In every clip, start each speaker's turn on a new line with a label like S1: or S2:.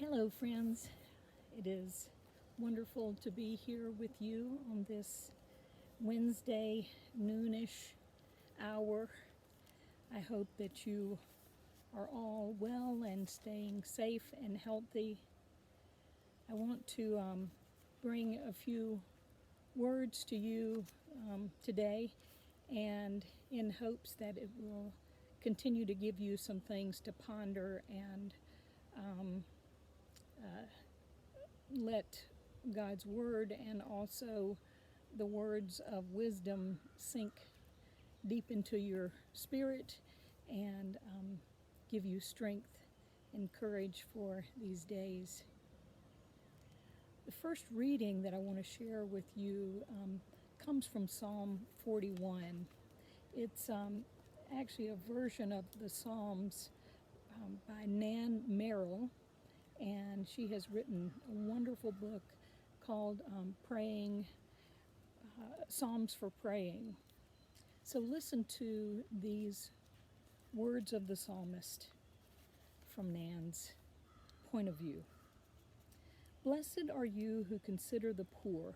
S1: Hello, friends. It is wonderful to be here with you on this Wednesday noonish hour. I hope that you are all well and staying safe and healthy. I want to bring a few words to you today, and in hopes that it will continue to give you some things to ponder and let God's word and also the words of wisdom sink deep into your spirit and give you strength and courage for these days. The first reading that I want to share with you comes from Psalm 41. It's actually a version of the Psalms by Nan Merrill, and she has written a wonderful book called Praying, Psalms for Praying. So listen to these words of the psalmist from Nan's point of view. Blessed are you who consider the poor,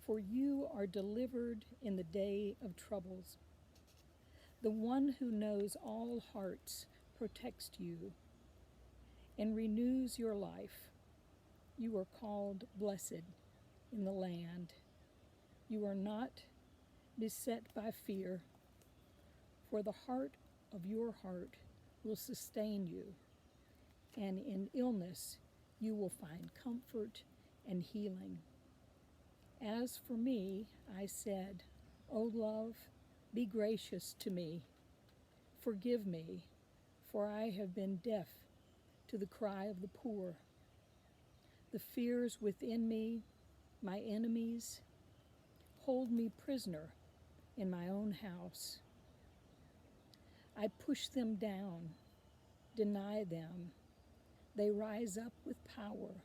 S1: for you are delivered in the day of troubles. The one who knows all hearts protects you and renews your life. You are called blessed in the land. You are not beset by fear, for the heart of your heart will sustain you, and in illness you will find comfort and healing. As for me, I said, O love, be gracious to me. Forgive me, for I have been deaf to the cry of the poor. The fears within me, my enemies, hold me prisoner in my own house. I push them down, deny them. They rise up with power.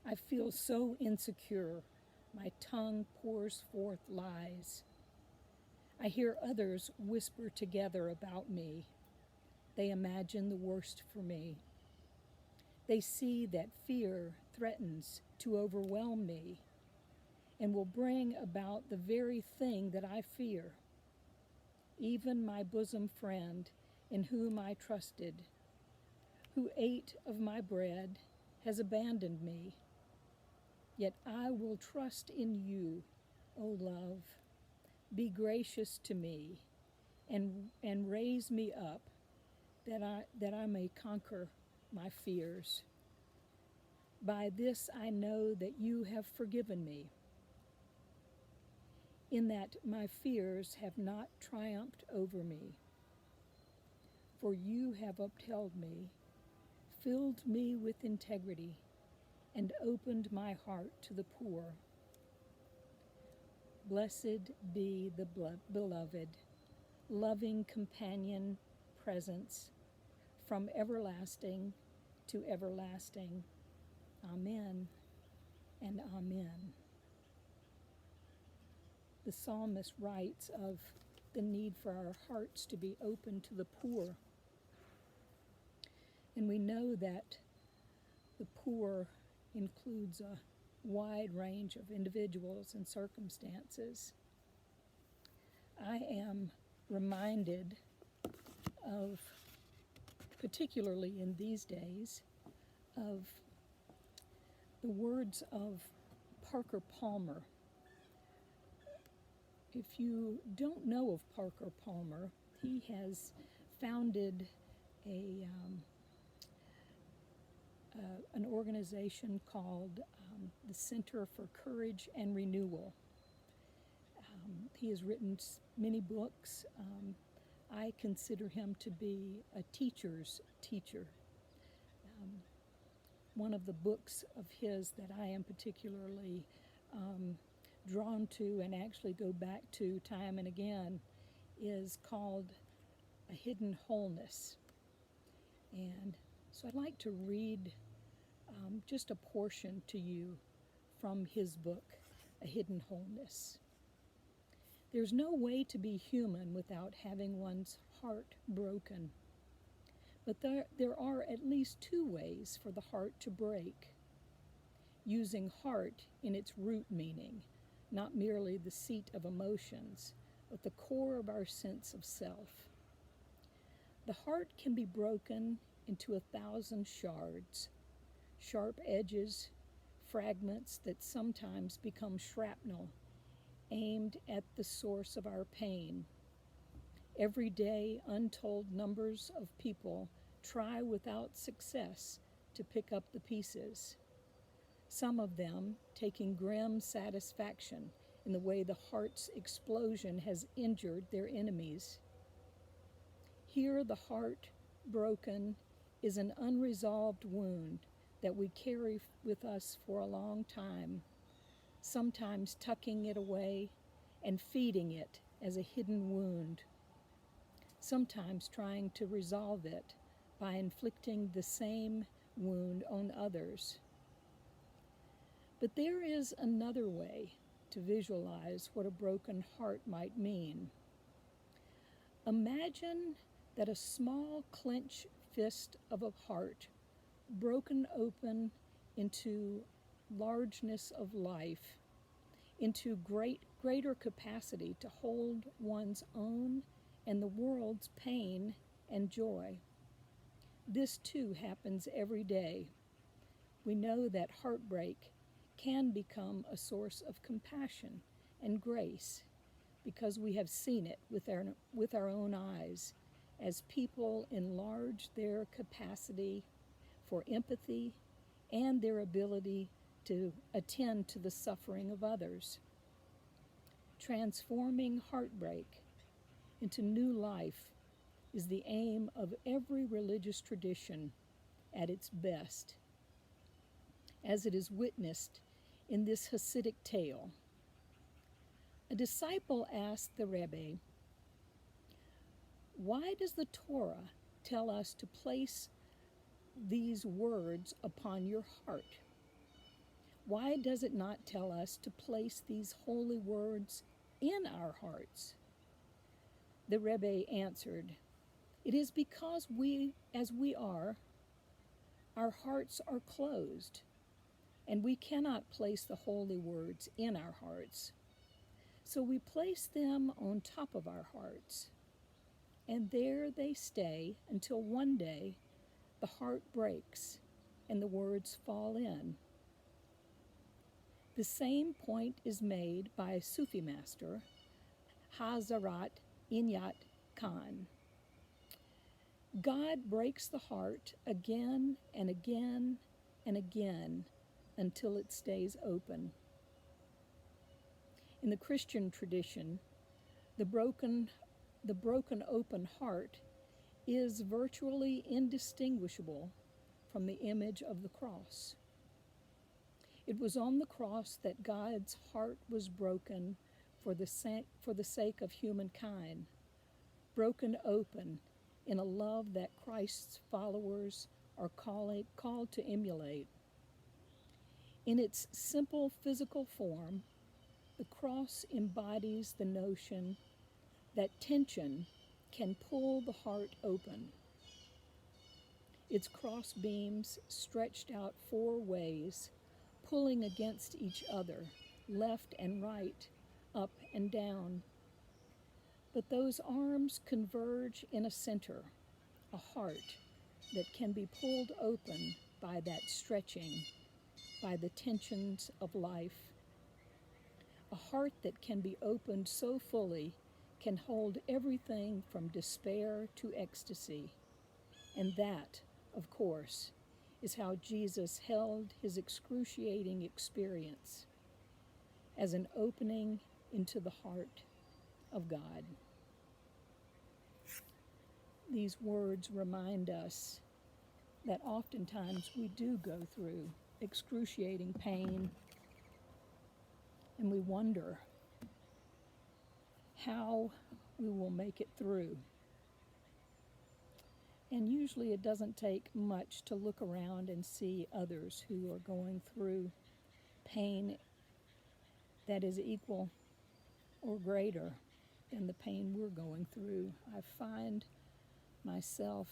S1: I feel so insecure. My tongue pours forth lies. I hear others whisper together about me. They imagine the worst for me. They see that fear threatens to overwhelm me and will bring about the very thing that I fear. Even my bosom friend, in whom I trusted, who ate of my bread, has abandoned me. Yet I will trust in you, O love. Be gracious to me and raise me up that I may conquer my fears. By this I know that you have forgiven me, in that my fears have not triumphed over me. For you have upheld me, filled me with integrity, and opened my heart to the poor. Blessed be the beloved, loving companion presence from everlasting to everlasting. Amen and amen. The psalmist writes of the need for our hearts to be open to the poor. And we know that the poor includes a wide range of individuals and circumstances. I am reminded of, particularly in these days, of the words of Parker Palmer. If you don't know of Parker Palmer, he has founded an organization called the Center for Courage and Renewal. He has written many books. I consider him to be a teacher's teacher. One of the books of his that I am particularly drawn to and actually go back to time and again is called A Hidden Wholeness. And so I'd like to read just a portion to you from his book, A Hidden Wholeness. There's no way to be human without having one's heart broken. But there are at least two ways for the heart to break, using heart in its root meaning, not merely the seat of emotions, but the core of our sense of self. The heart can be broken into 1,000 shards, sharp edges, fragments that sometimes become shrapnel, aimed at the source of our pain. Every day, untold numbers of people try without success to pick up the pieces, some of them taking grim satisfaction in the way the heart's explosion has injured their enemies. Here, the heart broken is an unresolved wound that we carry with us for a long time, sometimes tucking it away and feeding it as a hidden wound, sometimes trying to resolve it by inflicting the same wound on others. But there is another way to visualize what a broken heart might mean. Imagine that a small clenched fist of a heart, broken open into largeness of life, into greater capacity to hold one's own and the world's pain and joy. This too happens every day. We know that heartbreak can become a source of compassion and grace because we have seen it with our own eyes as people enlarge their capacity for empathy and their ability to attend to the suffering of others. Transforming heartbreak into new life is the aim of every religious tradition at its best, as it is witnessed in this Hasidic tale. A disciple asked the Rebbe, "Why does the Torah tell us to place these words upon your heart? Why does it not tell us to place these holy words in our hearts?" The Rebbe answered, "It is because as we are, our hearts are closed, and we cannot place the holy words in our hearts. So we place them on top of our hearts, and there they stay until one day the heart breaks and the words fall in." The same point is made by Sufi master Hazarat Inyat Khan. God breaks the heart again and again and again until it stays open. In the Christian tradition, the broken open heart is virtually indistinguishable from the image of the cross. It was on the cross that God's heart was broken for the sake of humankind, broken open in a love that Christ's followers are called to emulate. In its simple physical form, the cross embodies the notion that tension can pull the heart open. Its cross beams stretched out 4 ways, pulling against each other, left and right, up and down. But those arms converge in a center, a heart that can be pulled open by that stretching, by the tensions of life. A heart that can be opened so fully can hold everything from despair to ecstasy. And that, of course, is how Jesus held his excruciating experience, as an opening into the heart of God. These words remind us that oftentimes we do go through excruciating pain, and we wonder how we will make it through. And usually it doesn't take much to look around and see others who are going through pain that is equal or greater than the pain we're going through. I find myself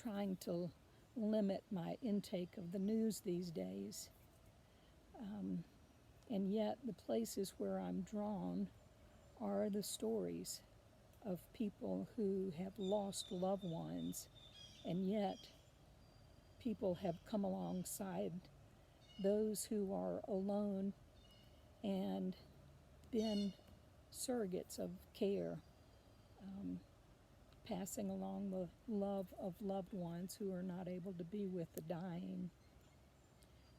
S1: trying to limit my intake of the news these days. And yet, the places where I'm drawn are the stories of people who have lost loved ones, and yet people have come alongside those who are alone and been surrogates of care, passing along the love of loved ones who are not able to be with the dying.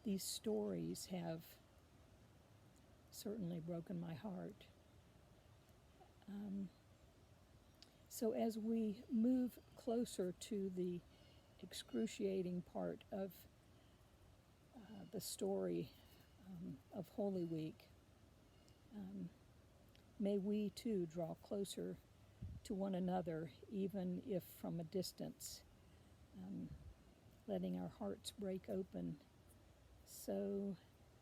S1: These stories have certainly broken my heart. So as we move closer to the excruciating part of the story of Holy Week, may we too draw closer to one another, even if from a distance, letting our hearts break open so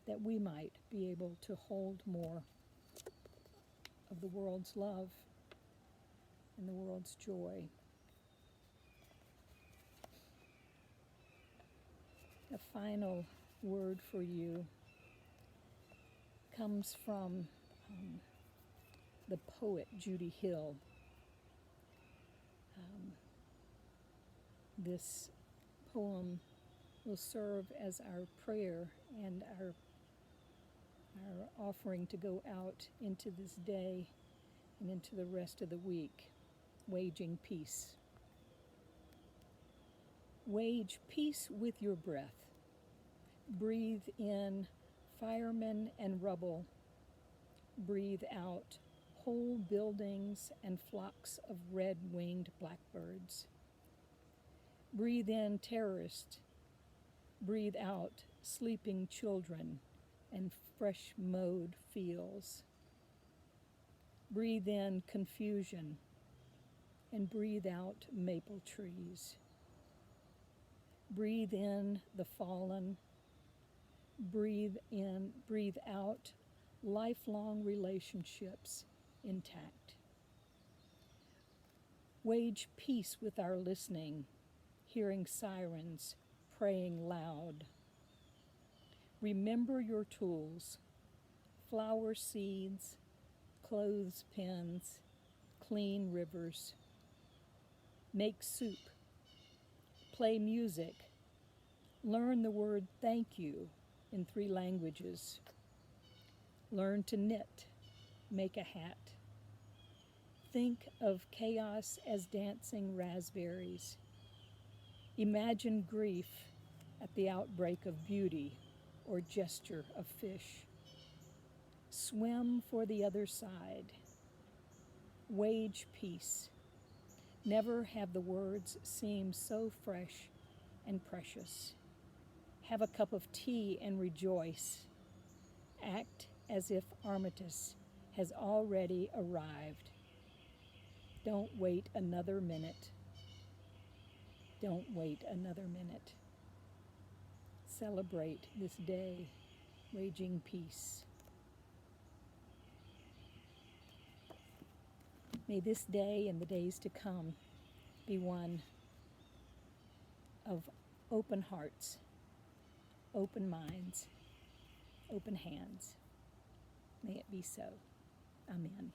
S1: that we might be able to hold more of the world's love and the world's joy. A final word for you comes from the poet Judy Hill. This poem will serve as our prayer and our offering to go out into this day and into the rest of the week, waging peace. Wage peace with your breath. Breathe in firemen and rubble. Breathe out whole buildings and flocks of red-winged blackbirds. Breathe in terrorists. Breathe out sleeping children and fresh-mowed fields. Breathe in confusion and breathe out maple trees. Breathe in the fallen. Breathe out lifelong relationships intact. Wage peace with our listening, hearing sirens, praying loud. Remember your tools, flower seeds, clothespins, clean rivers. Make soup, play music, learn the word thank you in 3 languages. Learn to knit, make a hat. Think of chaos as dancing raspberries. Imagine grief at the outbreak of beauty or gesture of fish. Swim for the other side. Wage peace. Never have the words seemed so fresh and precious. Have a cup of tea and rejoice. Act as if Armistice has already arrived. Don't wait another minute. Don't wait another minute. Celebrate this day, waging peace. May this day and the days to come be one of open hearts, open minds, open hands. May it be so. Amen.